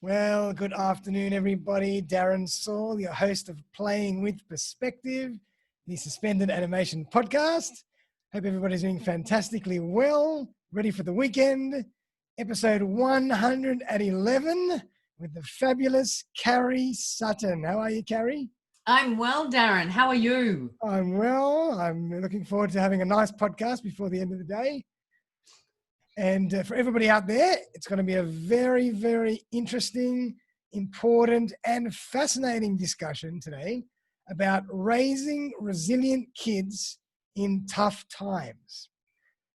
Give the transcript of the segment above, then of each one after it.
Well, good afternoon, everybody. Darren Saul, your host of Playing with Perspective, the Suspended Animation Podcast. Hope everybody's doing fantastically well, ready for the weekend. Episode 111 with the fabulous Kari Sutton. How are you, Kari? I'm well, Darren. How are you? I'm well. I'm looking forward to having a nice podcast before the end of the day. And for everybody out there, it's going to be a very, very interesting, important, and fascinating discussion today about raising resilient kids in tough times.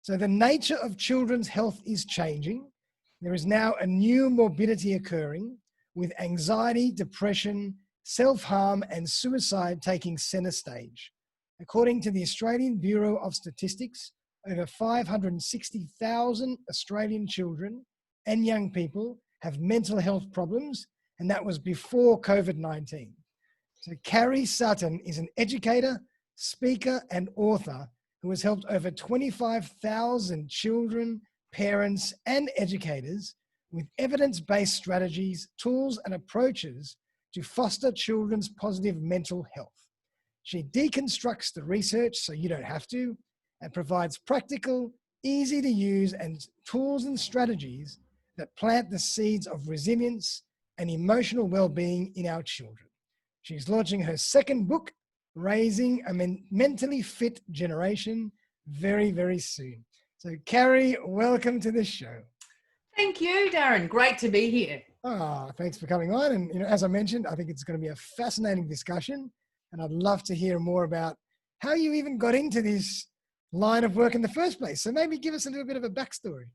So the nature of children's health is changing. There is now a new morbidity occurring with anxiety, depression, self-harm, and suicide taking center stage. According to the Australian Bureau of Statistics, over 560,000 Australian children and young people have mental health problems, and that was before COVID-19. So Kari Sutton is an educator, speaker, and author who has helped over 25,000 children, parents, and educators with evidence-based strategies, tools, and approaches to foster children's positive mental health. She deconstructs the research so you don't have to, and provides practical, easy to use and tools and strategies that plant the seeds of resilience and emotional well-being in our children. She's launching her second book, Raising a Mentally Fit Generation, very, very soon. So Kari, welcome to the show. Thank you, Darren. Great to be here. Thanks for coming on. And as I mentioned, I think it's going to be a fascinating discussion, and I'd love to hear more about how you even got into this line of work in the first place. So maybe give us a little bit of a backstory.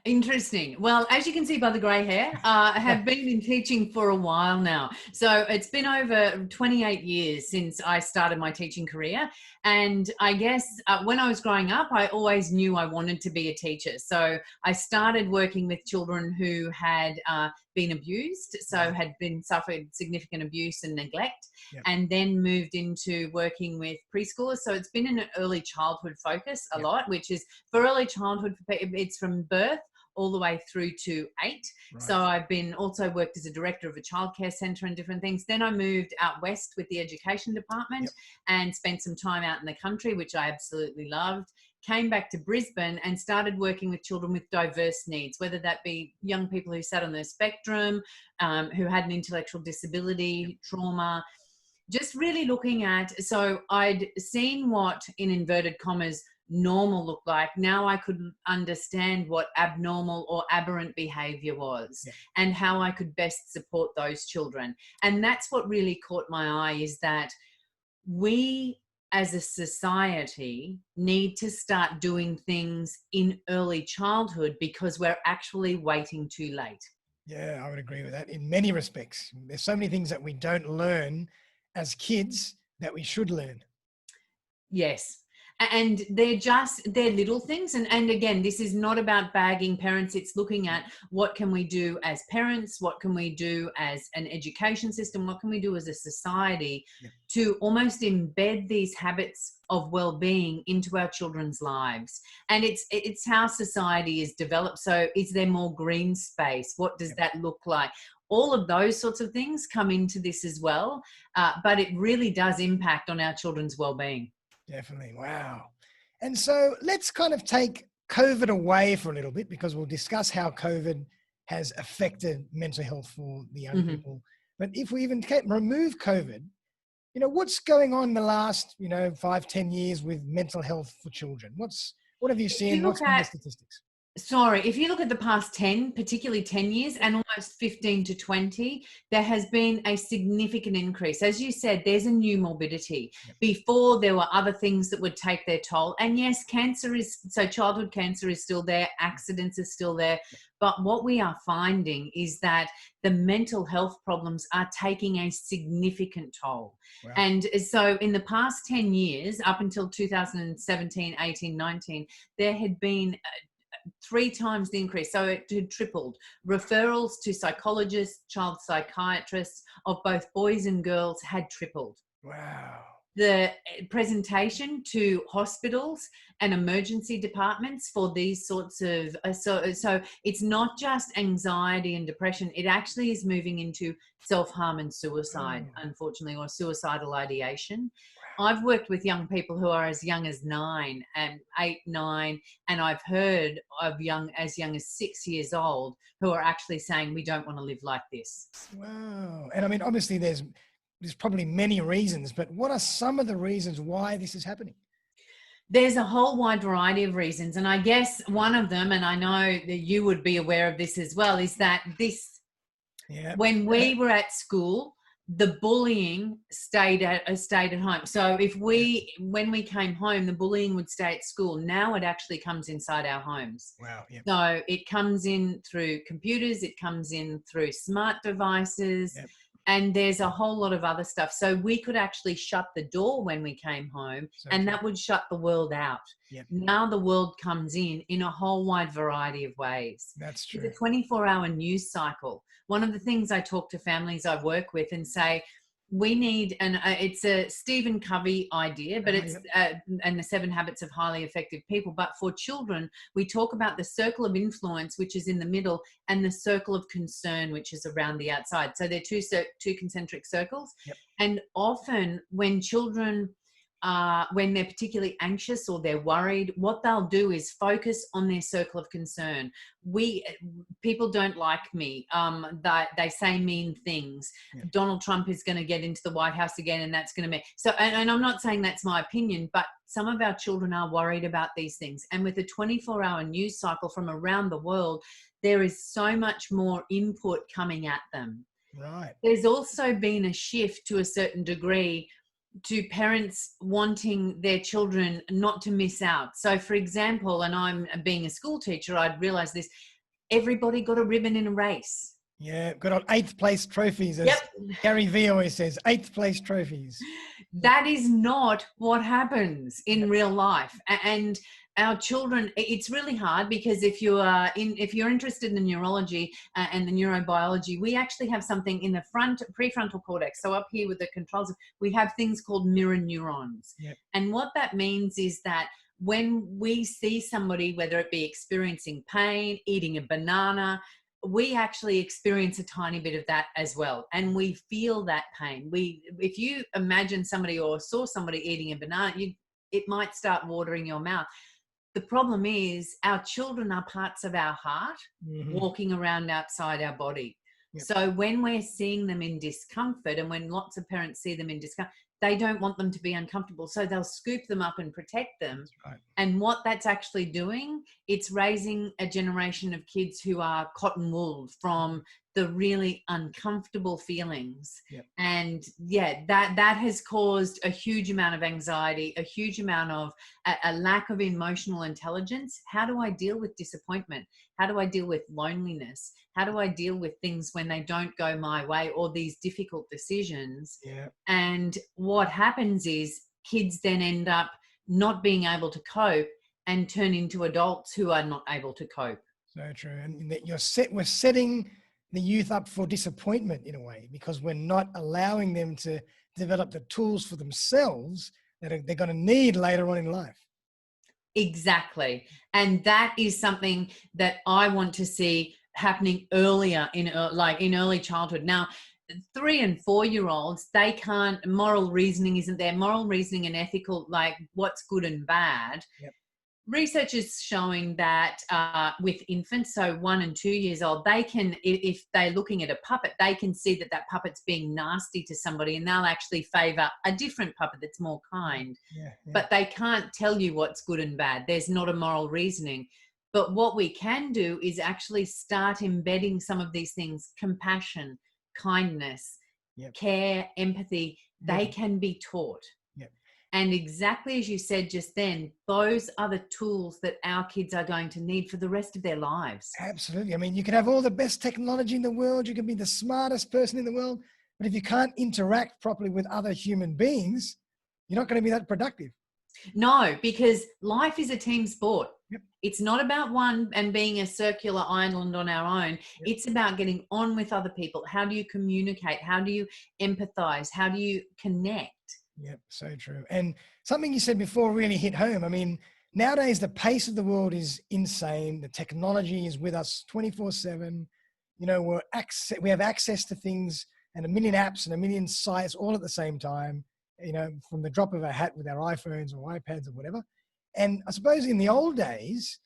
Interesting. Well, as you can see by the grey hair, I have been in teaching for a while now. So it's been over 28 years since I started my teaching career. And I guess when I was growing up, I always knew I wanted to be a teacher. So I started working with children who had been abused, so had been suffered significant abuse and neglect, and then moved into working with preschoolers. So it's been an early childhood focus a lot, which is for early childhood, it's from birth all the way through to 8. Right. So I've been also worked as a director of a childcare centre and different things. Then I moved out west with the education department and spent some time out in the country, which I absolutely loved. Came back to Brisbane and started working with children with diverse needs, whether that be young people who sat on the spectrum, who had an intellectual disability, trauma, just really looking at, so I'd seen what, in inverted commas, normal looked like. Now I could understand what abnormal or aberrant behavior was and how I could best support those children. And that's what really caught my eye, is that we as a society need to start doing things in early childhood because we're actually waiting too late. Yeah, I would agree with that in many respects. There's so many things that we don't learn as kids that we should learn. Yes. And they're little things. And again, this is not about bagging parents. It's looking at what can we do as parents? What can we do as an education system? What can we do as a society to almost embed these habits of well-being into our children's lives? And it's how society is developed. So is there more green space? What does that look like? All of those sorts of things come into this as well. But it really does impact on our children's well-being. Definitely. Wow. And so let's kind of take COVID away for a little bit, because we'll discuss how COVID has affected mental health for the young people. But if we even remove COVID, what's going on in the last, 5-10 years with mental health for children? What have you seen? What's been the statistics? If you look at the past 10, particularly 10 years and almost 15 to 20, there has been a significant increase. As you said, there's a new morbidity. Before, there were other things that would take their toll. And yes, childhood cancer is still there, accidents are still there. But what we are finding is that the mental health problems are taking a significant toll. Wow. And so in the past 10 years, up until 2017, 18, 19, there had been 3 times the increase. So it had tripled. Referrals to psychologists, child psychiatrists of both boys and girls had tripled. Wow. the presentation to hospitals and emergency departments for these sorts of so it's not just anxiety and depression, it actually is moving into self-harm and suicide, unfortunately, or suicidal ideation. I've worked with young people who are as young as 9 and 8, 9, and I've heard of as young as 6 years old who are actually saying, we don't want to live like this. Wow. And I mean, obviously there's probably many reasons, but what are some of the reasons why this is happening? There's a whole wide variety of reasons. And I guess one of them, and I know that you would be aware of this as well, is that when we were at school, the bullying stayed at home. So when we came home, the bullying would stay at school. Now it actually comes inside our homes. Wow. Yep. So it comes in through computers, it comes in through smart devices, and there's a whole lot of other stuff. So we could actually shut the door when we came home, and that would shut the world out. Yep. Now the world comes in a whole wide variety of ways. That's true. It's a 24-hour news cycle. One of the things I talk to families I work with and say, we need, and it's a Stephen Covey idea, but it's and the 7 Habits of Highly Effective People. But for children, we talk about the circle of influence, which is in the middle, and the circle of concern, which is around the outside. So they're two concentric circles. Yep. And often when children, when they're particularly anxious or they're worried, what they'll do is focus on their circle of concern. People don't like me. They say mean things. Yeah. Donald Trump is going to get into the White House again, and that's going to be so. And I'm not saying that's my opinion, but some of our children are worried about these things. And with a 24-hour news cycle from around the world, there is so much more input coming at them. Right. There's also been a shift to a certain degree to parents wanting their children not to miss out. So for example, and I'm being a school teacher, I'd realized this, everybody got a ribbon in a race. Yeah, got on 8th place trophies, as Gary V always says, 8th place trophies. That is not what happens in real life. And our children, it's really hard because if you're interested in neurology and the neurobiology, we actually have something in the prefrontal cortex. So up here with the controls, we have things called mirror neurons. Yep. And what that means is that when we see somebody, whether it be experiencing pain, eating a banana, we actually experience a tiny bit of that as well. And we feel that pain. If you imagine somebody or saw somebody eating a banana, it might start watering your mouth. The problem is our children are parts of our heart walking around outside our body. Yep. So when we're seeing them in discomfort, and when lots of parents see them in discomfort, they don't want them to be uncomfortable. So they'll scoop them up and protect them. Right. And what that's actually doing, it's raising a generation of kids who are cotton wooled from the really uncomfortable feelings. Yep. And that has caused a huge amount of anxiety, a huge amount of a lack of emotional intelligence. How do I deal with disappointment? How do I deal with loneliness? How do I deal with things when they don't go my way, or these difficult decisions? Yeah. And what happens is kids then end up not being able to cope and turn into adults who are not able to cope. So true. And that we're setting the youth up for disappointment in a way, because we're not allowing them to develop the tools for themselves that they're going to need later on in life. Exactly. And that is something that I want to see happening earlier in early childhood. Now, 3 and 4 year olds, they can't, moral reasoning isn't there. Moral reasoning and ethical, like what's good and bad. Yep. Research is showing that with infants, so 1 and 2 years old, they can, if they're looking at a puppet, they can see that puppet's being nasty to somebody, and they'll actually favor a different puppet that's more kind. Yeah. But they can't tell you what's good and bad. There's not a moral reasoning. But what we can do is actually start embedding some of these things: compassion, kindness, care, empathy. They can be taught. And exactly as you said just then, those are the tools that our kids are going to need for the rest of their lives. Absolutely. I mean, you can have all the best technology in the world. You can be the smartest person in the world. But if you can't interact properly with other human beings, you're not going to be that productive. No, because life is a team sport. Yep. It's not about one and being a circular island on our own. Yep. It's about getting on with other people. How do you communicate? How do you empathize? How do you connect? Yep, so true. And something you said before really hit home. I mean, nowadays the pace of the world is insane. The technology is with us 24/7. You know, we have access to things and a million apps and a million sites all at the same time, you know, from the drop of a hat with our iPhones or iPads or whatever. And I suppose in the old days,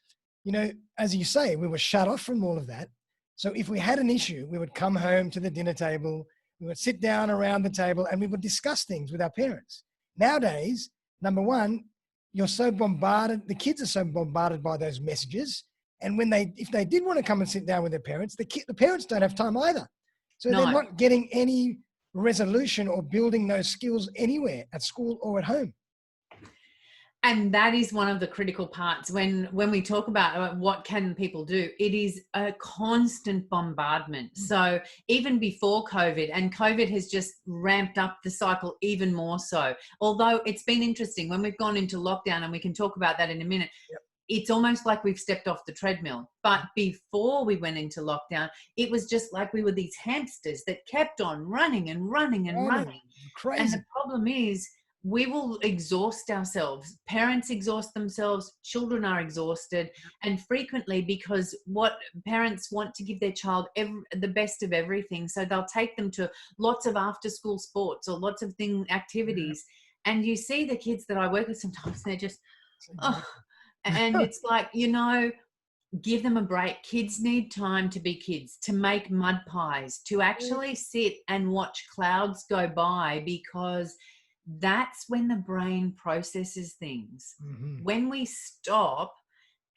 you know, as you say, we were shut off from all of that. So if we had an issue, we would come home to the dinner table, we would sit down around the table and we would discuss things with our parents. Nowadays, number one, you're so bombarded, the kids are so bombarded by those messages. And if they did want to come and sit down with their parents, the parents don't have time either. So No. they're not getting any resolution or building those skills anywhere at school or at home. And that is one of the critical parts when we talk about what can people do. It is a constant bombardment. So even before COVID, and COVID has just ramped up the cycle even more so. Although it's been interesting when we've gone into lockdown, and we can talk about that in a minute. Yep. It's almost like we've stepped off the treadmill. But before we went into lockdown, it was just like we were these hamsters that kept on running and running and running. Crazy. And the problem is, we will exhaust ourselves. Parents exhaust themselves. Children are exhausted. And frequently, because what parents want to give their child the best of everything. So they'll take them to lots of after school sports or lots of activities. Yeah. And you see the kids that I work with sometimes, they're just, and it's like, you know, give them a break. Kids need time to be kids, to make mud pies, to actually sit and watch clouds go by, because that's when the brain processes things. When we stop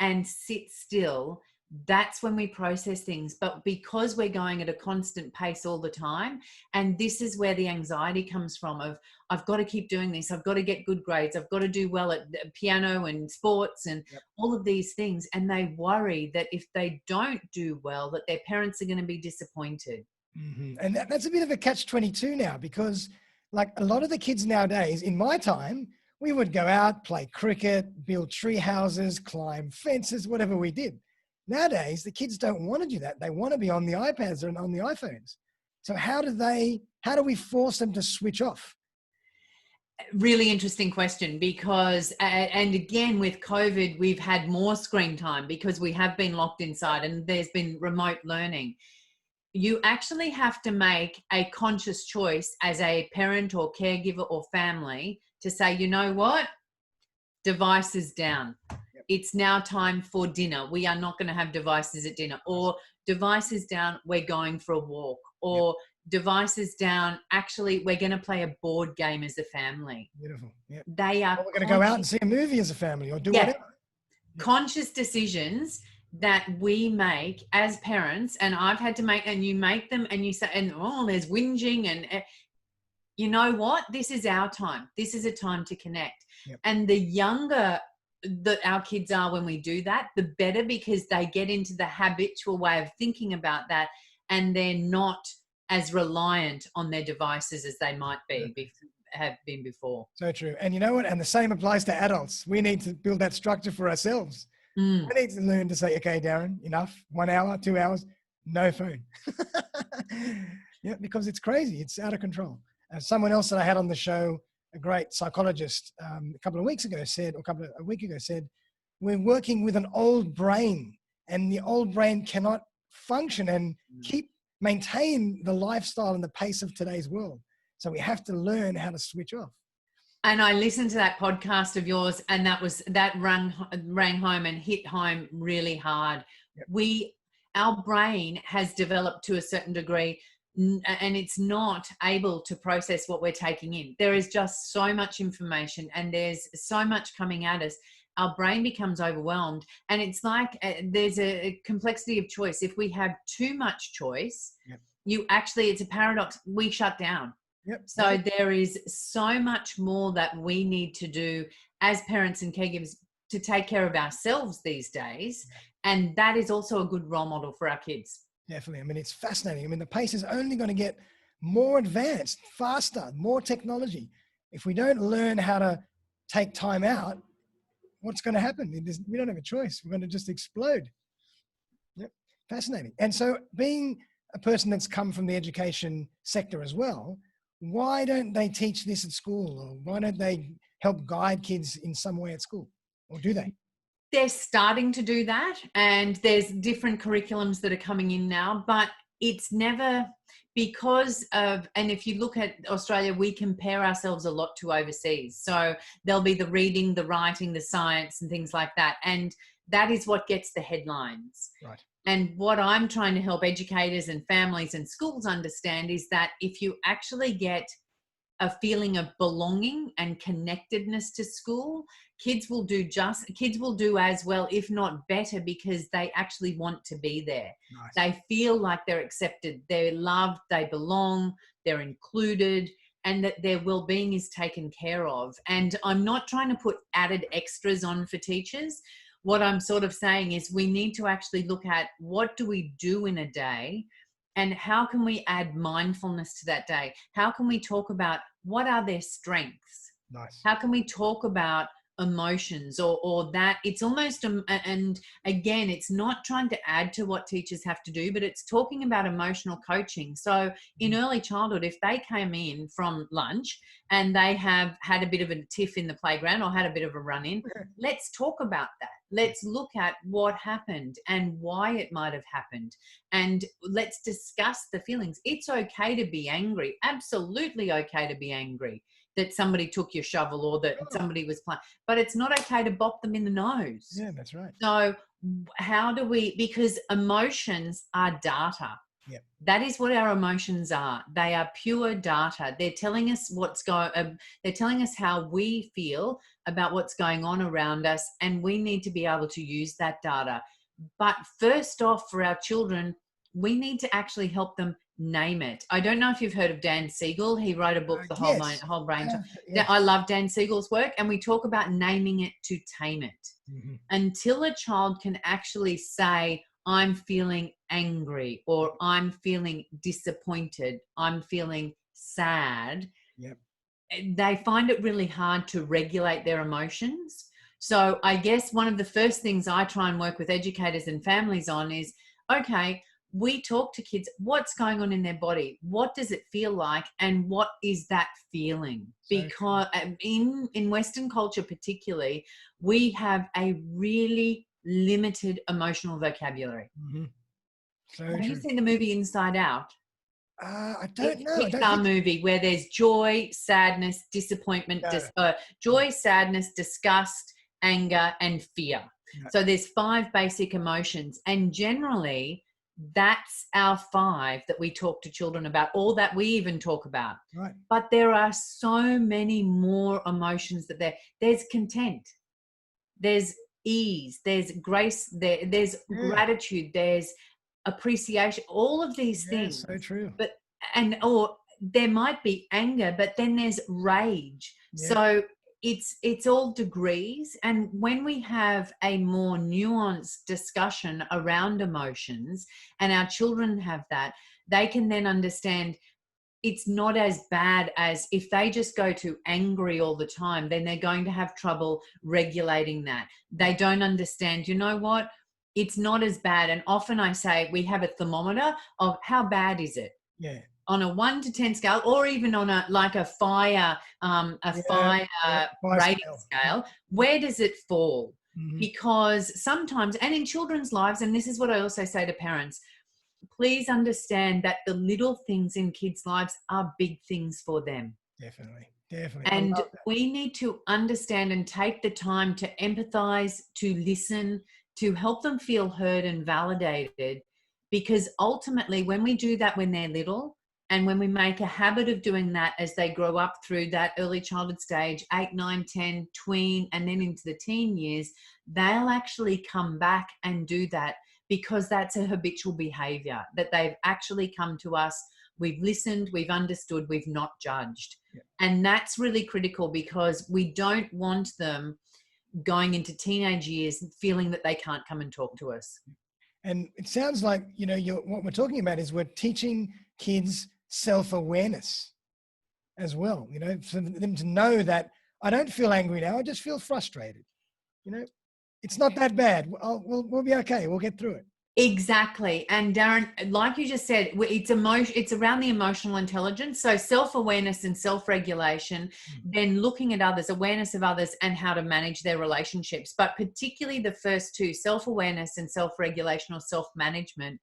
and sit still, that's when we process things. But because we're going at a constant pace all the time, and this is where the anxiety comes from of, I've got to keep doing this, I've got to get good grades, I've got to do well at piano and sports and all of these things. And they worry that if they don't do well, that their parents are going to be disappointed. And that's a bit of a catch-22 now, because like a lot of the kids nowadays, in my time, we would go out, play cricket, build tree houses, climb fences, whatever we did. Nowadays, the kids don't want to do that. They want to be on the iPads and on the iPhones. So how do we force them to switch off? Really interesting question, because, and again, with COVID, we've had more screen time because we have been locked inside and there's been remote learning. You actually have to make a conscious choice as a parent or caregiver or family to say, you know what? Devices down. It's now time for dinner. We are not going to have devices at dinner. Or devices down, we're going for a walk. Or devices down, actually, we're going to play a board game as a family. Beautiful. Yep. They are. Or we're going to go out and see a movie as a family or do whatever. Conscious decisions that we make as parents, and I've had to make, and you make them, and you say, and there's whinging, and you know what? This is our time. This is a time to connect. And the younger that our kids are when we do that, the better, because they get into the habitual way of thinking about that, and they're not as reliant on their devices as they might have been before. So true. And you know what? And the same applies to adults. We need to build that structure for ourselves. We need to learn to say, okay, Darren, enough, 1 hour, 2 hours, no phone. Because it's crazy. It's out of control. Someone else that I had on the show, a great psychologist, a week ago said, we're working with an old brain, and the old brain cannot function and maintain the lifestyle and the pace of today's world. So we have to learn how to switch off. And I listened to that podcast of yours, and that rang home and hit home really hard. Our brain has developed to a certain degree, and it's not able to process what we're taking in. There is just so much information, and there's so much coming at us. Our brain becomes overwhelmed, and it's like there's a complexity of choice. If we have too much choice, it's a paradox. We shut down. So there is so much more that we need to do as parents and caregivers to take care of ourselves these days. And that is also a good role model for our kids. Definitely. I mean, it's fascinating. I mean, the pace is only going to get more advanced, faster, more technology. If we don't learn how to take time out, what's going to happen? We don't have a choice. We're going to just explode. Fascinating. And so being a person that's come from the education sector as well, why don't they teach this at school? Or why don't they help guide kids in some way at school? Or do they? They're starting to do that, and there's different curriculums that are coming in now, but it's never because of, and if you look at Australia, we compare ourselves a lot to overseas. So there'll be the reading, the writing, the science and things like that. And that is what gets the headlines. Right. And what I'm trying to help educators and families and schools understand is that if you actually get a feeling of belonging and connectedness to school, kids will do as well, if not better, because they actually want to be there. Nice. They feel like they're accepted, they're loved, they belong, they're included, and that their well-being is taken care of. And I'm not trying to put added extras on for teachers. What I'm sort of saying is we need to actually look at what do we do in a day, and how can we add mindfulness to that day? How can we talk about what are their strengths? Nice. How can we talk about emotions or that? It's almost, and again, it's not trying to add to what teachers have to do, but it's talking about emotional coaching. So in early childhood, if they came in from lunch and they have had a bit of a tiff in the playground or had a bit of a run-in, let's talk about that. Let's look at what happened and why it might have happened. And let's discuss the feelings. It's okay to be angry. Absolutely okay to be angry that somebody took your shovel or that somebody was playing. But it's not okay to bop them in the nose. Yeah, that's right. So how do we, because emotions are data. Yep. That is what our emotions are. They are pure data. They're telling us they're telling us how we feel about what's going on around us, and we need to be able to use that data. But first off, for our children, we need to actually help them name it. I don't know if you've heard of Dan Siegel. He wrote a book, The Whole Brain. Yes. I love Dan Siegel's work, and we talk about naming it to tame it. Mm-hmm. Until a child can actually say, I'm feeling angry, or I'm feeling disappointed, I'm feeling sad. Yep. They find it really hard to regulate their emotions. So I guess one of the first things I try and work with educators and families on is, okay, we talk to kids, what's going on in their body? What does it feel like? And what is that feeling? Because in Western culture particularly, we have a really limited emotional vocabulary. Mm-hmm. So have you seen the movie Inside Out? I don't know. It's a Pixar movie where there's joy, sadness, disappointment, joy, sadness, disgust, anger, and fear. No. So there's 5 basic emotions, and generally that's our 5 that we talk to children about, or that we even talk about. Right. But there are so many more emotions that there's content, there's ease, there's grace, there's gratitude, there's appreciation, all of these things. So true. But or there might be anger, but then there's rage. So it's all degrees. And when we have a more nuanced discussion around emotions, and our children have that, they can then understand it's not as bad as if they just go to angry all the time, then they're going to have trouble regulating that. They don't understand, you know what? It's not as bad. And often I say we have a thermometer of how bad is it? Yeah. On a 1 to 10 scale, or even on a fire rating scale, where does it fall? Mm-hmm. Because sometimes, and in children's lives, and this is what I also say to parents, please understand that the little things in kids' lives are big things for them. Definitely. And we need to understand and take the time to empathize, to listen, to help them feel heard and validated. Because ultimately, when we do that when they're little, and when we make a habit of doing that as they grow up through that early childhood stage, 8, 9, 10, tween, and then into the teen years, they'll actually come back and do that, because that's a habitual behavior that they've actually come to us. We've listened, we've understood, we've not judged. Yeah. And that's really critical, because we don't want them going into teenage years feeling that they can't come and talk to us. And it sounds like, what we're talking about is we're teaching kids self-awareness as well, for them to know that I don't feel angry now, I just feel frustrated. It's not that bad. We'll be okay. We'll get through it. Exactly. And Darren, like you just said, it's around the emotional intelligence. So self-awareness and self-regulation, then looking at others, awareness of others and how to manage their relationships. But particularly the first two, self-awareness and self-regulation or self-management.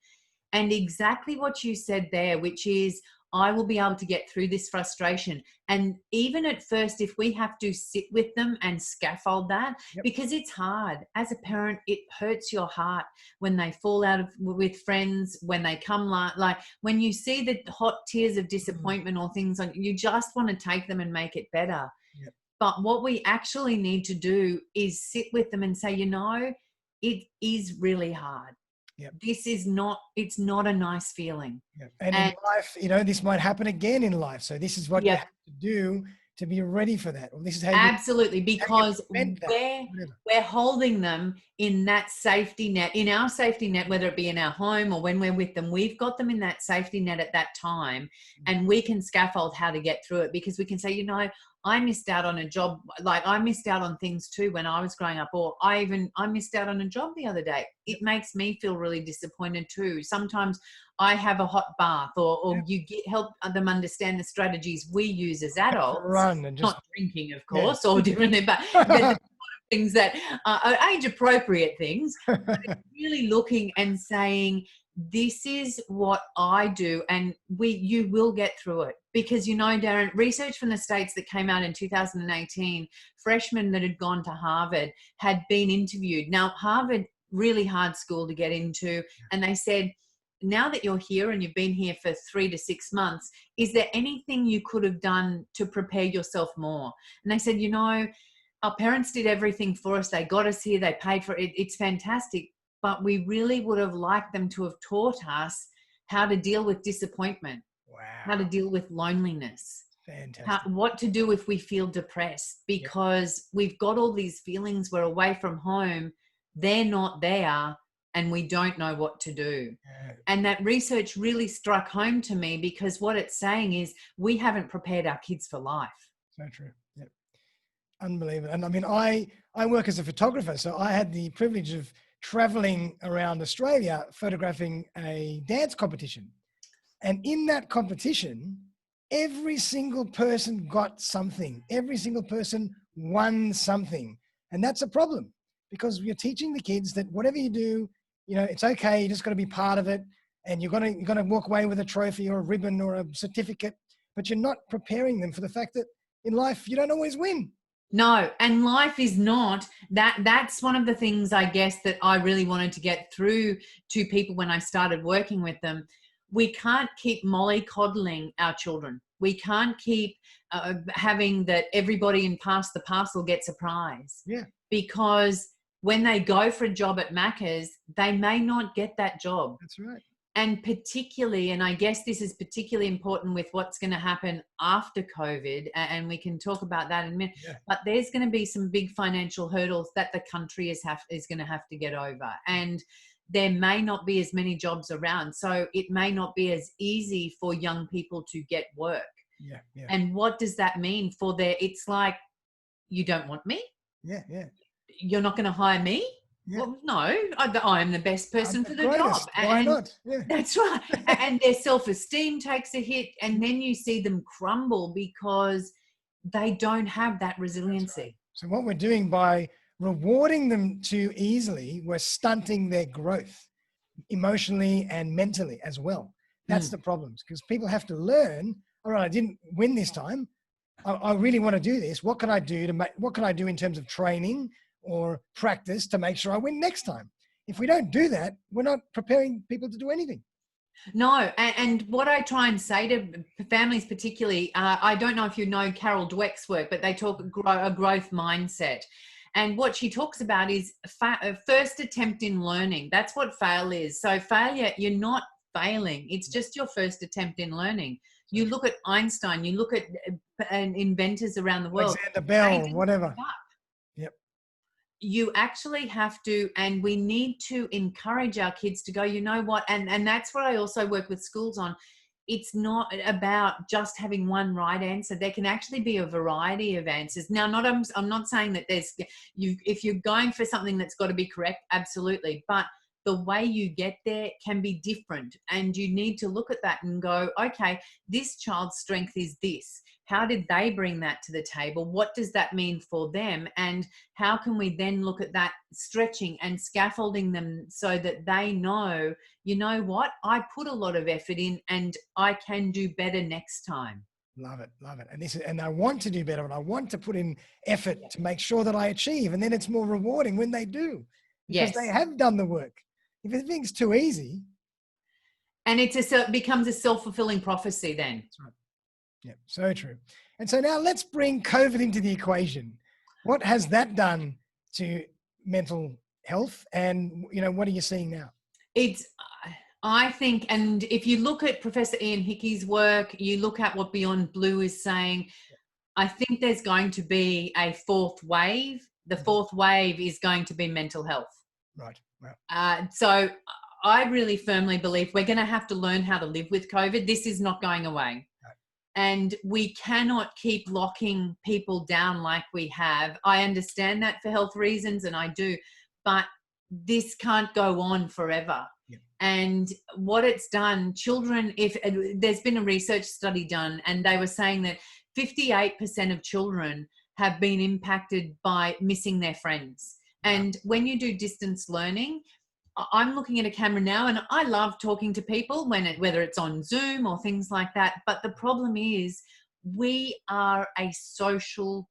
And exactly what you said there, which is, I will be able to get through this frustration. And even at first, if we have to sit with them and scaffold that, Yep. because it's hard. As a parent, it hurts your heart when they fall out with friends, when they come like when you see the hot tears of disappointment or things like, you just want to take them and make it better. Yep. But what we actually need to do is sit with them and say, it is really hard. Yep. It's not a nice feeling. Yep. And in life, this might happen again in life. So this is what you have to do to be ready for that. Or this is how absolutely, because we're holding them in that safety net, in our safety net, whether it be in our home or when we're with them, we've got them in that safety net at that time, and we can scaffold how to get through it, because we can say, I missed out on a job. Like I missed out on things too when I was growing up, or I missed out on a job the other day. It makes me feel really disappointed too. Sometimes I have a hot bath, or you help them understand the strategies we use as adults. Run and just not drinking, of course, or different, but things that are age appropriate things. But it's really looking and saying, this is what I do, and you will get through it. Because, Darren, research from the States that came out in 2018, freshmen that had gone to Harvard had been interviewed. Now, Harvard, really hard school to get into. And they said, now that you're here and you've been here for 3 to 6 months, is there anything you could have done to prepare yourself more? And they said, our parents did everything for us. They got us here. They paid for it. It's fantastic. But we really would have liked them to have taught us how to deal with disappointment, how to deal with loneliness, what to do if we feel depressed, because we've got all these feelings. We're away from home. They're not there, and we don't know what to do. And that research really struck home to me, because what it's saying is we haven't prepared our kids for life. So true. Yep. Unbelievable. And I mean, I work as a photographer, so I had the privilege of traveling around Australia photographing a dance competition. And in that competition, every single person got something. Every single person won something. And that's a problem, because you're teaching the kids that whatever you do, it's okay. You just got to be part of it. And you're going to walk away with a trophy or a ribbon or a certificate, but you're not preparing them for the fact that in life, you don't always win. No, and life is not that. That's one of the things, I guess, that I really wanted to get through to people when I started working with them. We can't keep mollycoddling our children. We can't keep having that everybody in Pass the Parcel gets a prize. Yeah. Because when they go for a job at Macca's, they may not get that job. That's right. And particularly, and I guess this is particularly important with what's going to happen after COVID, and we can talk about that in a minute, but there's going to be some big financial hurdles that the country is going to have to get over. And there may not be as many jobs around. So it may not be as easy for young people to get work. Yeah. And what does that mean for it's like, you don't want me? Yeah. You're not going to hire me? Yeah. Well, no, I am the best person for the job. Why not? Yeah. That's right. And their self-esteem takes a hit, and then you see them crumble because they don't have that resiliency. Right. So what we're doing by rewarding them too easily, we're stunting their growth emotionally and mentally as well. That's the problems, because people have to learn, all right, I didn't win this time. I really want to do this. What can I do what can I do in terms of training or practice to make sure I win next time? If we don't do that, we're not preparing people to do anything. No, and what I try and say to families particularly, I don't know if you know Carol Dweck's work, but they talk a growth mindset. And what she talks about is first attempt in learning. That's what fail is. So failure, you're not failing. It's just your first attempt in learning. You look at Einstein, you look at inventors around the world. Alexander Bell, whatever. You actually have to, and we need to encourage our kids to go, you know what? And that's what I also work with schools on. It's not about just having one right answer. There can actually be a variety of answers. Now, I'm not saying that if you're going for something that's got to be correct, absolutely. But the way you get there can be different. And you need to look at that and go, okay, this child's strength is this. How did they bring that to the table? What does that mean for them? And how can we then look at that, stretching and scaffolding them so that they know, you know what, I put a lot of effort in and I can do better next time. Love it, love it. And I want to do better, and I want to put in effort to make sure that I achieve. And then it's more rewarding when they do, because they have done the work. If everything's too easy, and it becomes a self-fulfilling prophecy then. That's right. Yeah, so true. And so now let's bring COVID into the equation. What has that done to mental health? And, what are you seeing now? I think, and if you look at Professor Ian Hickey's work, you look at what Beyond Blue is saying, I think there's going to be a fourth wave. The fourth wave is going to be mental health. Right. Wow. So I really firmly believe we're going to have to learn how to live with COVID. This is not going away. Right. And we cannot keep locking people down like we have. I understand that for health reasons, and I do, but this can't go on forever. And what it's done, children, if there's been a research study done, and they were saying that 58% of children have been impacted by missing their friends. And when you do distance learning, I'm looking at a camera now, and I love talking to people whether it's on Zoom or things like that. But the problem is we're social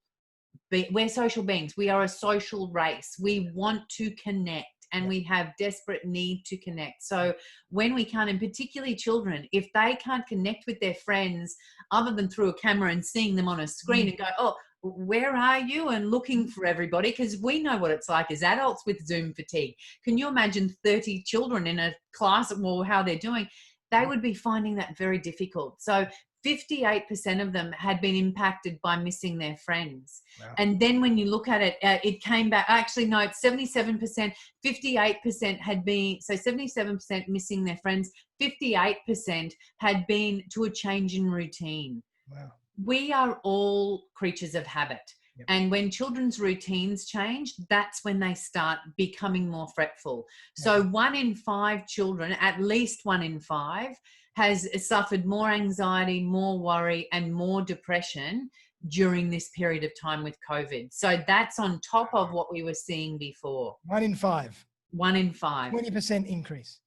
beings. We are a social race. We want to connect. And we have desperate need to connect. So when we can't, and particularly children, if they can't connect with their friends other than through a camera and seeing them on a screen and go, oh, where are you? And looking for everybody, because we know what it's like as adults with Zoom fatigue. Can you imagine 30 children in a class, or how they're doing? They would be finding that very difficult. So 58% of them had been impacted by missing their friends. Wow. And then when you look at it, it came back. Actually, no, it's 77%, 58% had been, so 77% missing their friends, 58% had been to a change in routine. Wow. We are all creatures of habit. Yep. And when children's routines change, that's when they start becoming more fretful. Yep. So 1 in 5 children, at least 1 in 5, has suffered more anxiety, more worry, and more depression during this period of time with COVID. So that's on top of what we were seeing before. 1 in 5. 1 in 5. 20% increase.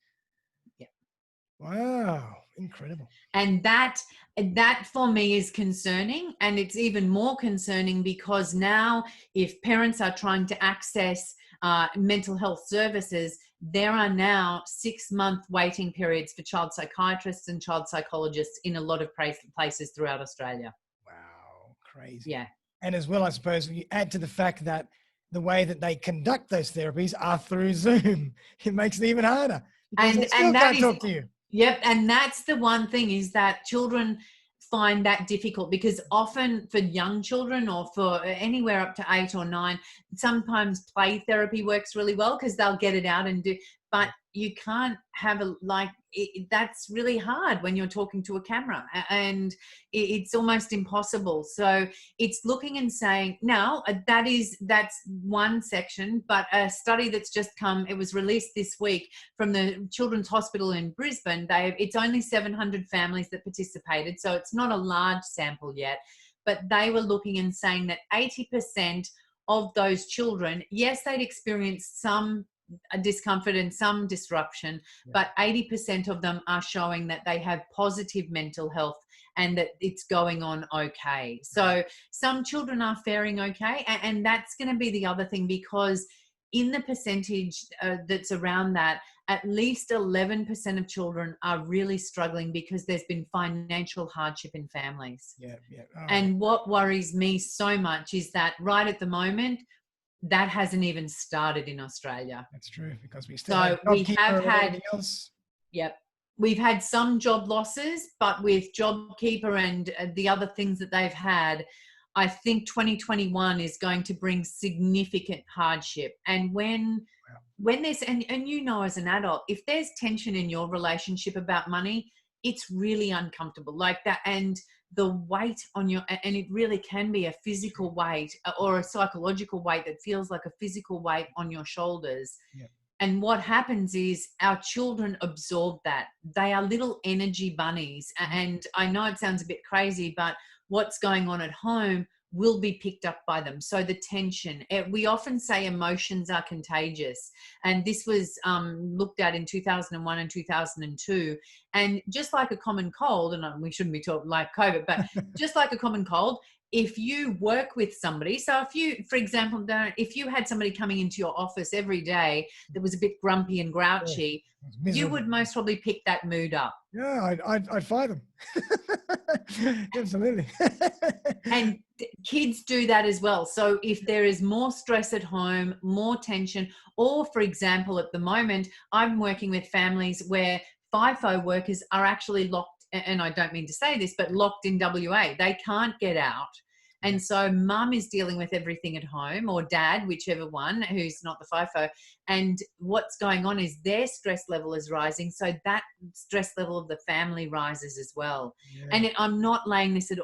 Yeah. Wow. Incredible. And that for me is concerning. And it's even more concerning because now if parents are trying to access mental health services, there are now 6-month waiting periods for child psychiatrists and child psychologists in a lot of places throughout Australia. Wow, crazy. Yeah. And as well, I suppose, you add to the fact that the way that they conduct those therapies are through Zoom. It makes it even harder. Because they still can't talk to you. Yep. And that's the one thing, is that children find that difficult, because often for young children, or for anywhere up to 8 or 9, sometimes play therapy works really well because they'll get it out and do, but you can't have that's really hard when you're talking to a camera, and it's almost impossible. So it's looking and saying, now that's one section, but a study that's just come, it was released this week from the Children's Hospital in Brisbane. It's only 700 families that participated, so it's not a large sample yet, but they were looking and saying that 80% of those children, yes, they'd experienced some discomfort and some disruption, but 80% of them are showing that they have positive mental health and that it's going on okay. So some children are faring okay, and that's going to be the other thing, because in the percentage that's around that, at least 11% of children are really struggling because there's been financial hardship in families. And what worries me so much is that right at the moment, that hasn't even started in Australia. That's true, because we still have had else. Yep. We've had some job losses, but with JobKeeper and the other things that they've had, I think 2021 is going to bring significant hardship. And when there's, and you know, as an adult, if there's tension in your relationship about money, it's really uncomfortable like that. And the weight on your, and it really can be a physical weight or a psychological weight that feels like a physical weight on your shoulders. And what happens is our children absorb that. They are little energy bunnies. And I know it sounds a bit crazy, but what's going on at home will be picked up by them. So the tension, we often say emotions are contagious. And this was looked at in 2001 and 2002. And just like a common cold, and we shouldn't be talking like COVID, but just like a common cold, if you work with somebody, so if you, for example, if you had somebody coming into your office every day that was a bit grumpy and grouchy, you would most probably pick that mood up. Yeah, I'd fire them. Absolutely. And kids do that as well. So if there is more stress at home, more tension, or for example, at the moment, I'm working with families where FIFO workers are actually locked, and I don't mean to say this, but locked in WA. They can't get out. And so mum is dealing with everything at home, or dad, whichever one, who's not the FIFO. And what's going on is their stress level is rising. So that stress level of the family rises as well. Yeah. And I'm not laying this at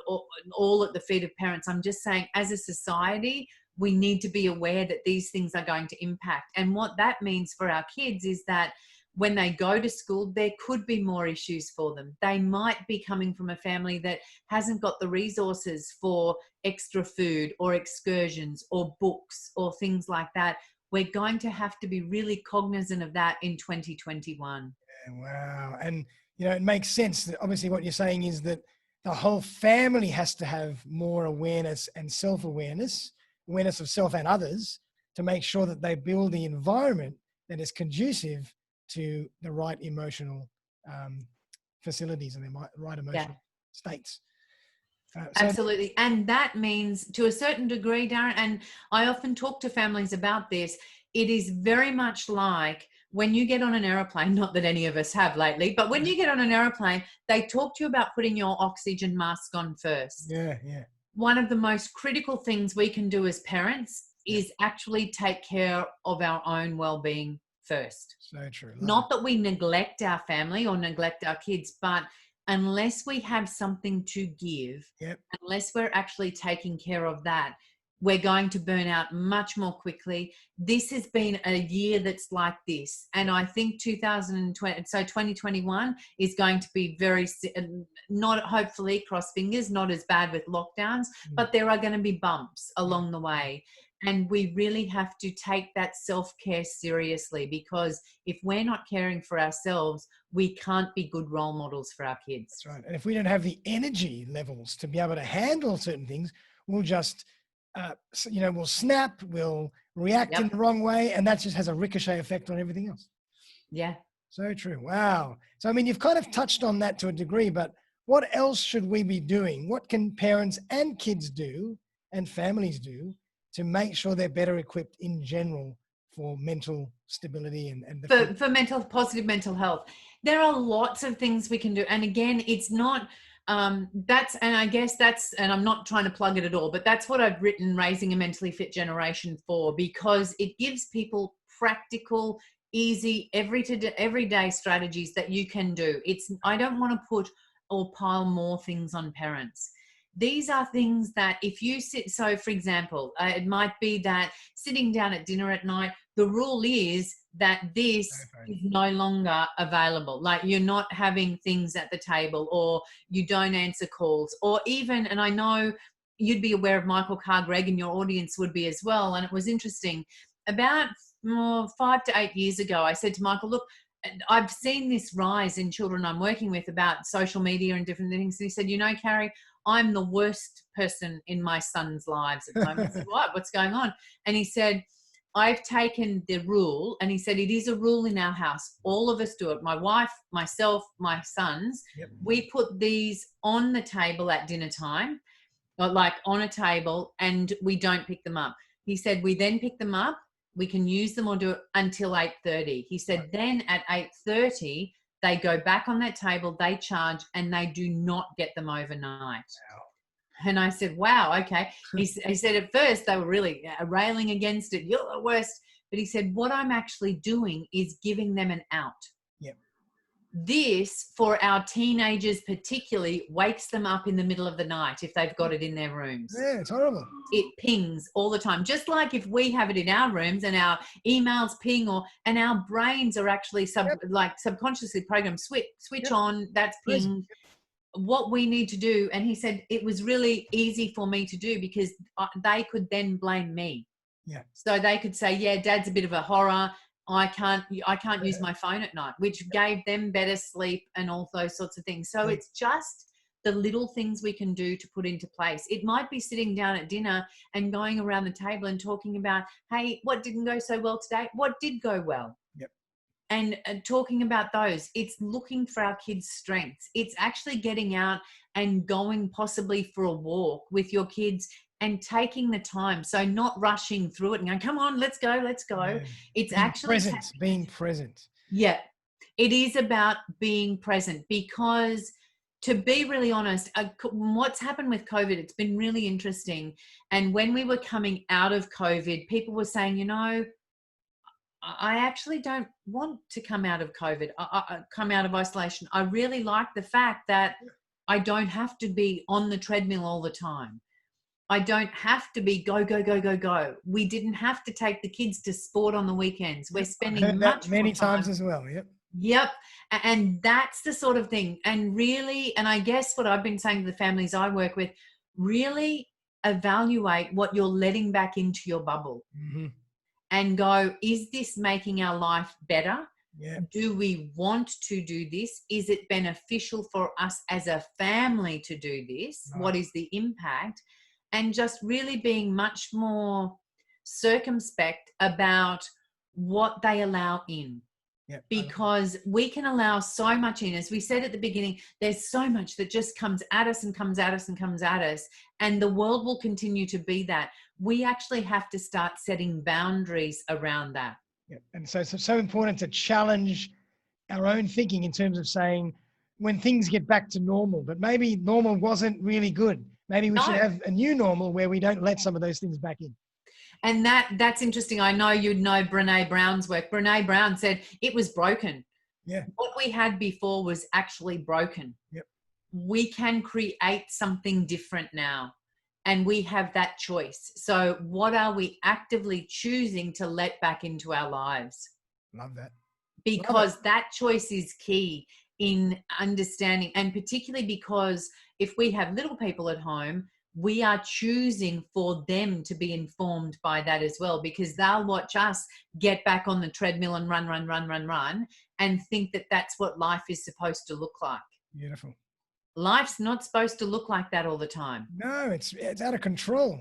all at the feet of parents. I'm just saying, as a society, we need to be aware that these things are going to impact. And what that means for our kids is that when they go to school, there could be more issues for them. They might be coming from a family that hasn't got the resources for extra food or excursions or books or things like that. We're going to have to be really cognizant of that in 2021. Yeah, wow. And, it makes sense that obviously what you're saying is that the whole family has to have more awareness and self-awareness, awareness of self and others, to make sure that they build the environment that is conducive to the right emotional facilities and the right emotional states. Absolutely. And that means, to a certain degree, Darren, and I often talk to families about this, it is very much like when you get on an aeroplane, not that any of us have lately, but when you get on an aeroplane, they talk to you about putting your oxygen mask on first. Yeah. One of the most critical things we can do as parents is actually take care of our own well-being first. So true. Not that we neglect our family or neglect our kids, but unless we have something to give, unless we're actually taking care of that, we're going to burn out much more quickly. This has been a year that's like this. And I think 2021 is going to be not, hopefully, cross fingers, not as bad with lockdowns, but there are going to be bumps along the way. And we really have to take that self-care seriously, because if we're not caring for ourselves, we can't be good role models for our kids. That's right. And if we don't have the energy levels to be able to handle certain things, we'll just, we'll snap, we'll react in the wrong way, and that just has a ricochet effect on everything else. Yeah. So true. Wow. So, I mean, you've kind of touched on that to a degree, but what else should we be doing? What can parents and kids do and families do to make sure they're better equipped in general for mental stability and for positive mental health? There are lots of things we can do. And again, it's not, and I guess and I'm not trying to plug it at all, but that's what I've written Raising a Mentally Fit Generation for, because it gives people practical, easy, everyday strategies that you can do. I don't want to put or pile more things on parents. These are things that if you so for example, it might be that sitting down at dinner at night, the rule is that this is no longer available. Like, you're not having things at the table, or you don't answer calls, or even, and I know you'd be aware of Michael Carr-Gregg, and your audience would be as well. And it was interesting. About 5 to 8 years ago, I said to Michael, look, I've seen this rise in children I'm working with about social media and different things. And he said, Kari, I'm the worst person in my son's lives at the moment. I said, what? What's going on? And he said, I've taken the rule, and he said, it is a rule in our house. All of us do it. My wife, myself, my sons, we put these on the table at dinner time, like on a table, and we don't pick them up. He said, we then pick them up. We can use them or do it until 8:30. He said, then at 8:30, they go back on that table, they charge, and they do not get them overnight. Wow. And I said, wow, okay. He said at first they were really railing against it. You're the worst. But he said, what I'm actually doing is giving them an out. Yep. This, for our teenagers particularly, wakes them up in the middle of the night if they've got it in their rooms. Yeah, it's horrible. It pings all the time. Just like if we have it in our rooms and our emails ping, and our brains are actually subconsciously programmed, switch on, that's ping. What we need to do, and he said it was really easy for me to do because they could then blame me. Yeah. So they could say, yeah, Dad's a bit of a horror. I can't use my phone at night, which gave them better sleep and all those sorts of things. So it's just the little things we can do to put into place. It might be sitting down at dinner and going around the table and talking about, hey, what didn't go so well today? What did go well? Yep. And talking about those. It's looking for our kids' strengths. It's actually getting out and going possibly for a walk with your kids and taking the time. So not rushing through it and going, come on, let's go. Yeah. It's being actually being present. Yeah, it is about being present, because to be really honest, what's happened with COVID, it's been really interesting. And when we were coming out of COVID, people were saying, you know, I actually don't want to come out of COVID, come out of isolation. I really like the fact that I don't have to be on the treadmill all the time. I don't have to be go, go, go, go, go. We didn't have to take the kids to sport on the weekends. We're spending much many more time. times as well. Yep. And that's the sort of thing. And really, and I guess what I've been saying to the families I work with, really evaluate what you're letting back into your bubble and go, is this making our life better? Yeah. Do we want to do this? Is it beneficial for us as a family to do this? What is the impact? And just really being much more circumspect about what they allow in. Yep. Because we can allow so much in. As we said at the beginning, there's so much that just comes at us and comes at us and comes at us. And the world will continue to be that. We actually have to start setting boundaries around that. Yeah. And so it's so important to challenge our own thinking in terms of saying, when things get back to normal, but maybe normal wasn't really good. Maybe we should have a new normal where we don't let some of those things back in. And that's interesting. I know you'd know Brene Brown's work. Brene Brown said it was broken. Yeah. What we had before was actually broken. Yep. We can create something different now, and we have that choice. So what are we actively choosing to let back into our lives? Love that. Because that choice is key in understanding, and particularly because if we have little people at home, we are choosing for them to be informed by that as well, because they'll watch us get back on the treadmill and run, and think that that's what life is supposed to look like. Beautiful. Life's not supposed to look like that all the time. No, it's out of control.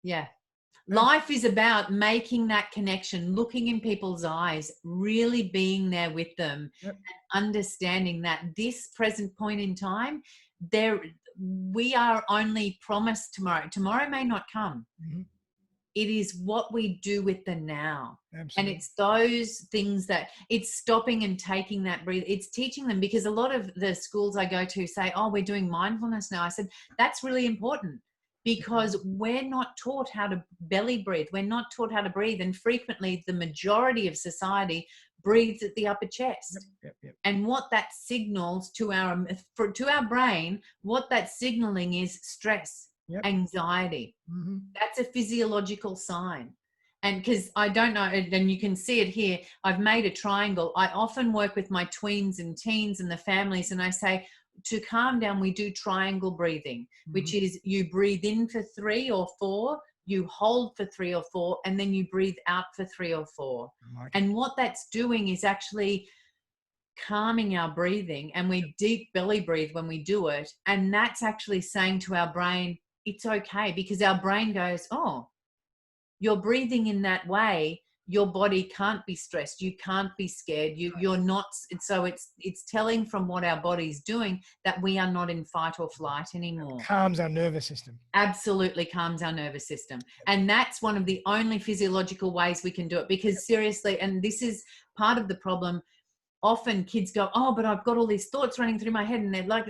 Yeah. Life is about making that connection, looking in people's eyes, really being there with them, and understanding that this present point in time, we are only promised tomorrow. Tomorrow may not come. It is what we do with the now. Absolutely. And it's those things that it's stopping and taking that breath. It's teaching them, because a lot of the schools I go to say, oh, we're doing mindfulness now. I said, that's really important, because we're not taught how to belly breathe. We're not taught how to breathe. And frequently the majority of society breathes at the upper chest. Yep. And what that signals to our brain, what that signaling is stress, anxiety. That's a physiological sign. And because I don't know, and you can see it here, I've made a triangle. I often work with my tweens and teens and the families, and I say, to calm down, we do triangle breathing, which is you breathe in for 3 or 4, you hold for 3 or 4, and then you breathe out for 3 or 4. And what that's doing is actually calming our breathing, and we deep belly breathe when we do it. And that's actually saying to our brain, it's okay, because our brain goes, oh, you're breathing in that way. Your body can't be stressed. You can't be scared. You're not. So it's telling from what our body's doing that we are not in fight or flight anymore. It calms our nervous system. Absolutely calms our nervous system. And that's one of the only physiological ways we can do it, because seriously, and this is part of the problem, often kids go, oh, but I've got all these thoughts running through my head, and they're like,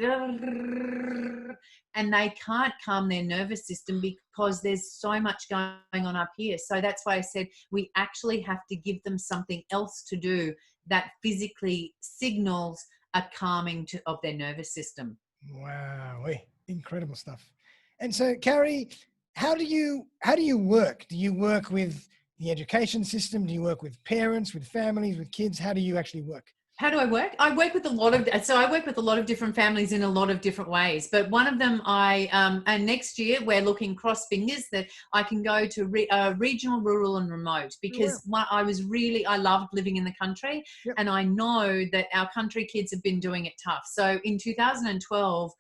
and they can't calm their nervous system because there's so much going on up here. So that's why I said we actually have to give them something else to do that physically signals a calming of their nervous system. Wow, incredible stuff. And so, Kari, how do you work? Do you work with the education system? Do you work with parents, with families, with kids? How do you actually work? How do I work? I work with a lot of different families in a lot of different ways. But one of them, and next year we're looking cross fingers that I can go to regional, rural, and remote, because I loved living in the country, and I know that our country kids have been doing it tough. So in 2012,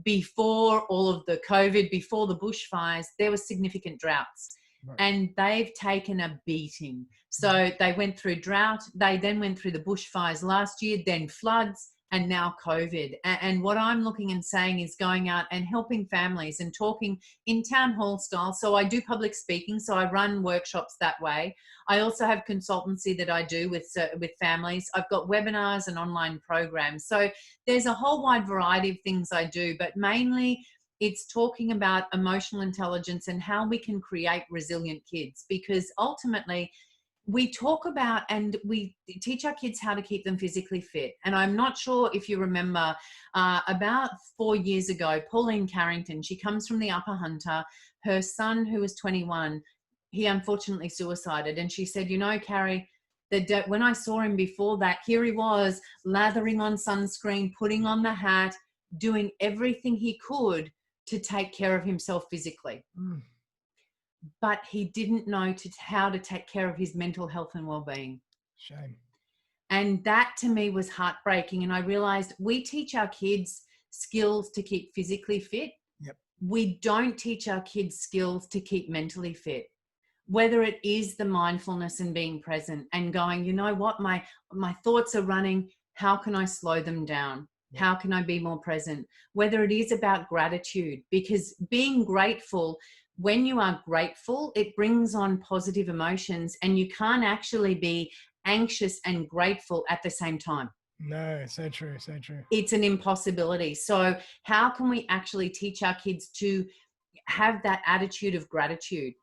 before all of the COVID, before the bushfires, there were significant droughts. Right. And they've taken a beating. So they went through drought, they then went through the bushfires last year, then floods, and now COVID. And what I'm looking and saying is going out and helping families and talking in town hall style. So I do public speaking, so I run workshops that way. I also have consultancy that I do with families. I've got webinars and online programs. So there's a whole wide variety of things I do, but mainly it's talking about emotional intelligence and how we can create resilient kids, because ultimately we talk about and we teach our kids how to keep them physically fit. And I'm not sure if you remember, about 4 years ago, Pauline Carrington, she comes from the Upper Hunter. Her son, who was 21, he unfortunately suicided. And she said, you know, Kari, when I saw him before that, here he was lathering on sunscreen, putting on the hat, doing everything he could to take care of himself physically. But he didn't know how to take care of his mental health and well-being. Shame. And that to me was heartbreaking. And I realized we teach our kids skills to keep physically fit. Yep. We don't teach our kids skills to keep mentally fit. Whether it is the mindfulness and being present and going, you know what, my thoughts are running, how can I slow them down? How can I be more present? Whether it is about gratitude, because being grateful, when you are grateful, it brings on positive emotions, and you can't actually be anxious and grateful at the same time. No, so true, so true. It's an impossibility. So how can we actually teach our kids to have that attitude of gratitude?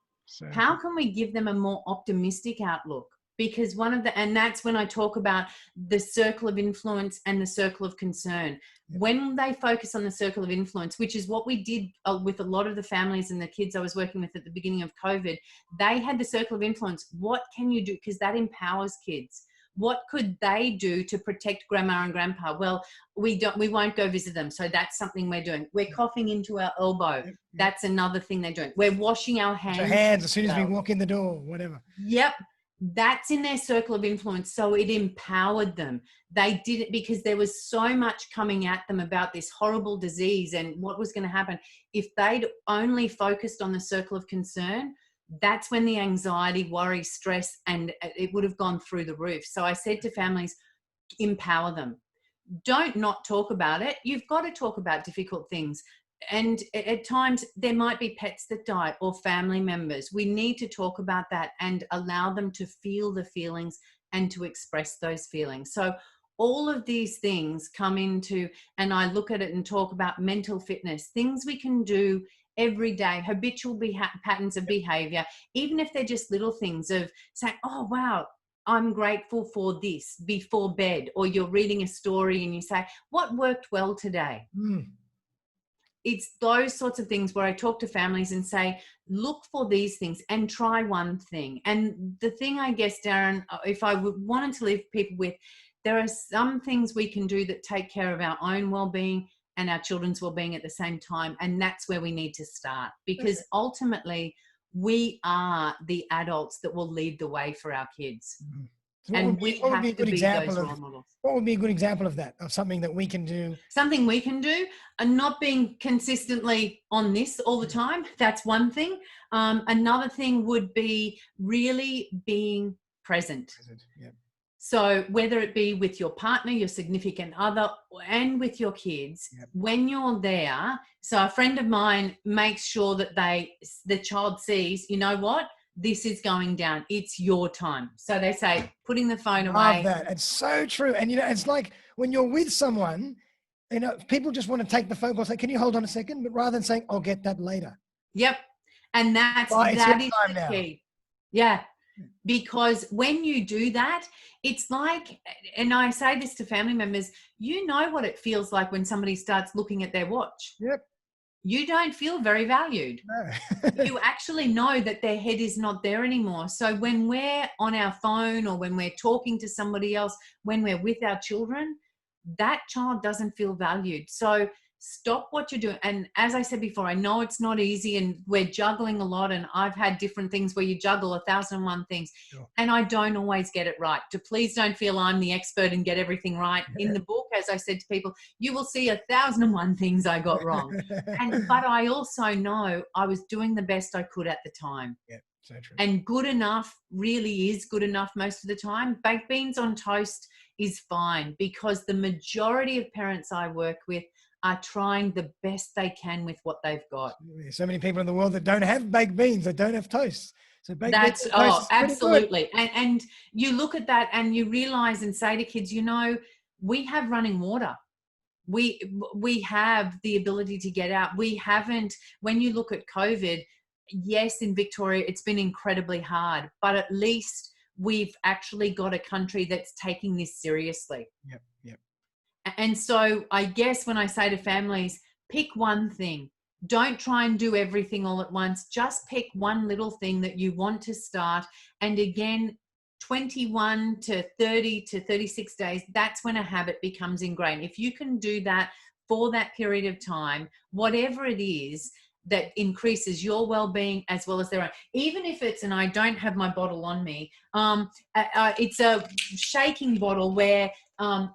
How can we give them a more optimistic outlook? Because and that's when I talk about the circle of influence and the circle of concern. When they focus on the circle of influence, which is what we did with a lot of the families and the kids I was working with at the beginning of COVID, they had the circle of influence. What can you do? Because that empowers kids. What could they do to protect grandma and grandpa? Well, we won't go visit them. So that's something we're doing. We're coughing into our elbow. That's another thing they're doing. We're washing our hands. Our hands as soon as we walk in the door, whatever. Yep. That's in their circle of influence. So it empowered them. They did it because there was so much coming at them about this horrible disease and what was going to happen. If they'd only focused on the circle of concern, that's when the anxiety, worry, stress, and it would have gone through the roof. So I said to families, empower them. Don't not talk about it. You've got to talk about difficult things. And at times there might be pets that die or family members. We need to talk about that and allow them to feel the feelings and to express those feelings. So all of these things come into, and I look at it and talk about mental fitness, things we can do every day, habitual patterns of behavior, even if they're just little things of saying, oh, wow, I'm grateful for this before bed. Or you're reading a story and you say, what worked well today? It's those sorts of things where I talk to families and say, look for these things and try one thing. And the thing, I guess, Darren, if I wanted to leave people with, there are some things we can do that take care of our own well-being and our children's well-being at the same time. And that's where we need to start, because ultimately we are the adults that will lead the way for our kids. So and we have to be those role models. What would be a good example of that, of something that we can do? Something we can do, and not being consistently on this all the time. That's one thing. Another thing would be really being present. Yep. So whether it be with your partner, your significant other, and with your kids, when you're there. So a friend of mine makes sure that the child sees, you know what? This is going down. It's your time. So they say, putting the phone away. Love that. It's so true. And, it's like when you're with someone, people just want to take the phone call, say, can you hold on a second? But rather than saying, I'll get that later. Yep. And that is the key. Yeah. Because when you do that, it's like, and I say this to family members, you know what it feels like when somebody starts looking at their watch. Yep. You don't feel very valued. No. You actually know that their head is not there anymore. So when we're on our phone or when we're talking to somebody else, when we're with our children, that child doesn't feel valued. So stop what you're doing. And as I said before, I know it's not easy and we're juggling a lot. And I've had different things where you juggle 1,001 things. Sure. And I don't always get it right. So please don't feel I'm the expert and get everything right. In the book, as I said to people, you will see 1,001 things I got wrong. But I also know I was doing the best I could at the time. Yeah, so true. And good enough really is good enough most of the time. Baked beans on toast is fine, because the majority of parents I work with are trying the best they can with what they've got. There's so many people in the world that don't have baked beans, that don't have toast. So baked That's beans on toast is pretty absolutely. good. And you look at that and you realize and say to kids, you know, we have running water. We have the ability to get out. We haven't, when you look at COVID, yes, in Victoria, it's been incredibly hard, but at least we've actually got a country that's taking this seriously. Yep, yep. And so I guess when I say to families, pick one thing. Don't try and do everything all at once. Just pick one little thing that you want to start. And again, 21 to 30 to 36 days, that's when a habit becomes ingrained. If you can do that for that period of time, whatever it is that increases your well-being as well as their own, even if it's, and I don't have my bottle on me, it's a shaking bottle where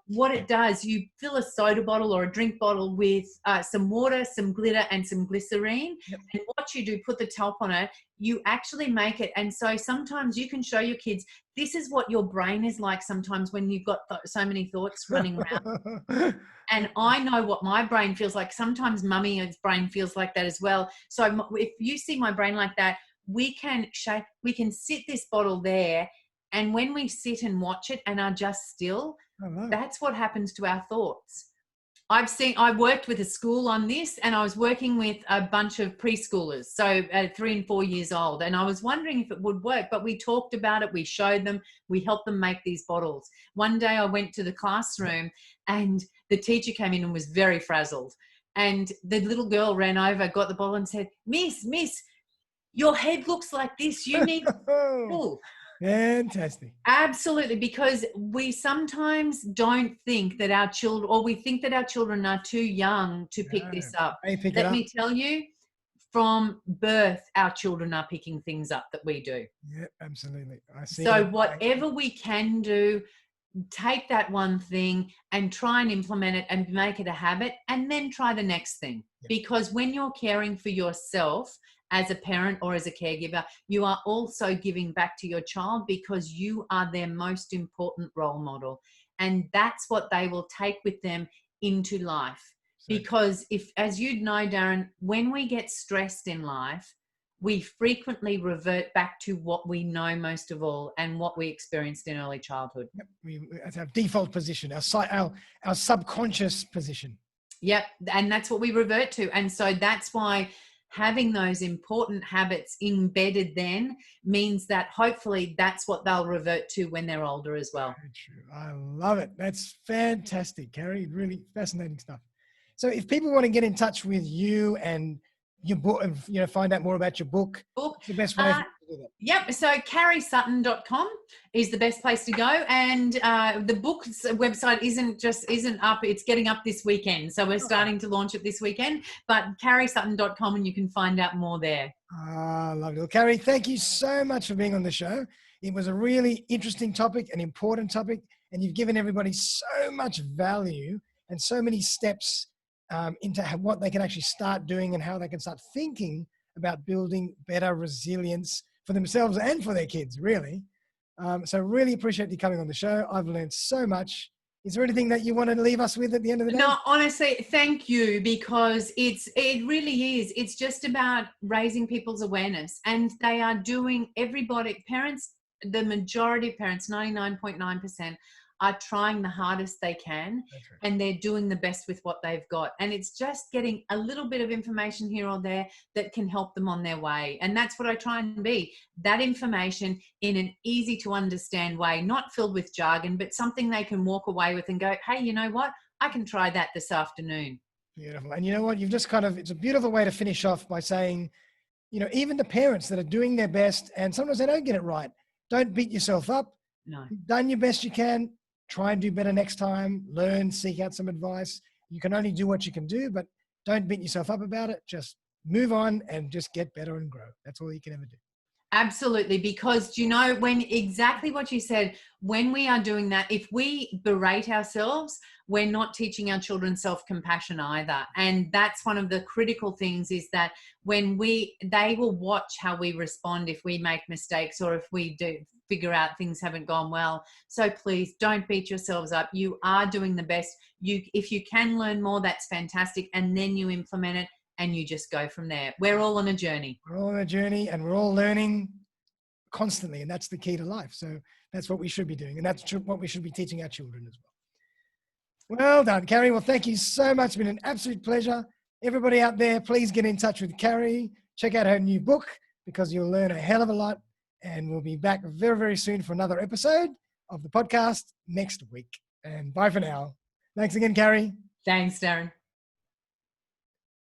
what it does, you fill a soda bottle or a drink bottle with some water, some glitter, and some glycerine. Yep. And what you do, put the top on it, you actually make it. And so sometimes you can show your kids, this is what your brain is like sometimes when you've got so many thoughts running around. And I know what my brain feels like. Sometimes mummy's brain feels like that as well. So if you see my brain like that, we can sit this bottle there. And when we sit and watch it and are just still, that's what happens to our thoughts. I worked with a school on this, and I was working with a bunch of preschoolers, so 3 and 4 years old. And I was wondering if it would work, but we talked about it. We showed them, we helped them make these bottles. One day I went to the classroom and the teacher came in and was very frazzled. And the little girl ran over, got the bottle and said, Miss, your head looks like this. You need to. Fantastic. Absolutely, because we sometimes don't think that our children, or we think that our children are too young to pick this up. Let me tell you, from birth, our children are picking things up that we do. Yeah, absolutely. I see. So whatever we can do, take that one thing and try and implement it and make it a habit, and then try the next thing. Yeah. Because when you're caring for yourself, as a parent or as a caregiver, you are also giving back to your child, because you are their most important role model. And that's what they will take with them into life. Because if, as you'd know, Darren, when we get stressed in life, we frequently revert back to what we know most of all and what we experienced in early childhood. Yep. That's our default position, our subconscious position. Yep. And that's what we revert to. And so that's why having those important habits embedded then means that hopefully that's what they'll revert to when they're older as well. Very true. I love it. That's fantastic, Kari. Really fascinating stuff. So if people want to get in touch with you and your book, and find out more about your book, what's the best way to do that? Yep. So karisutton.com is the best place to go. And the book's website isn't up. It's getting up this weekend. So we're starting to launch it this weekend. But karisutton.com, and you can find out more there. Lovely. Well, Kari, thank you so much for being on the show. It was a really interesting topic, an important topic, and you've given everybody so much value and so many steps into what they can actually start doing and how they can start thinking about building better resilience for themselves and for their kids, really. So really appreciate you coming on the show. I've learned so much. Is there anything that you want to leave us with at the end of the day? No, honestly, thank you, because it really is. It's just about raising people's awareness, and they are doing, parents, the majority of parents, 99.9%, are trying the hardest they can, and they're doing the best with what they've got. And it's just getting a little bit of information here or there that can help them on their way. And that's what I try and be, that information in an easy to understand way, not filled with jargon, but something they can walk away with and go, hey, you know what? I can try that this afternoon. Beautiful. And you know what? You've just it's a beautiful way to finish off by saying, even the parents that are doing their best and sometimes they don't get it right, don't beat yourself up. No. You've done your best you can. Try and do better next time. Learn, seek out some advice. You can only do what you can do, but don't beat yourself up about it. Just move on and just get better and grow. That's all you can ever do. Absolutely. Because, when exactly what you said, when we are doing that, if we berate ourselves, we're not teaching our children self-compassion either. And that's one of the critical things, is that when they will watch how we respond if we make mistakes or if we do figure out things haven't gone well. So please don't beat yourselves up. You are doing the best. If you can learn more, that's fantastic. And then you implement it and you just go from there. We're all on a journey. We're all on a journey and we're all learning constantly. And that's the key to life. So that's what we should be doing. And that's what we should be teaching our children as well. Well done, Kari. Well, thank you so much. It's been an absolute pleasure. Everybody out there, please get in touch with Kari. Check out her new book because you'll learn a hell of a lot. And we'll be back very, very soon for another episode of the podcast next week. And bye for now. Thanks again, Kari. Thanks, Darren.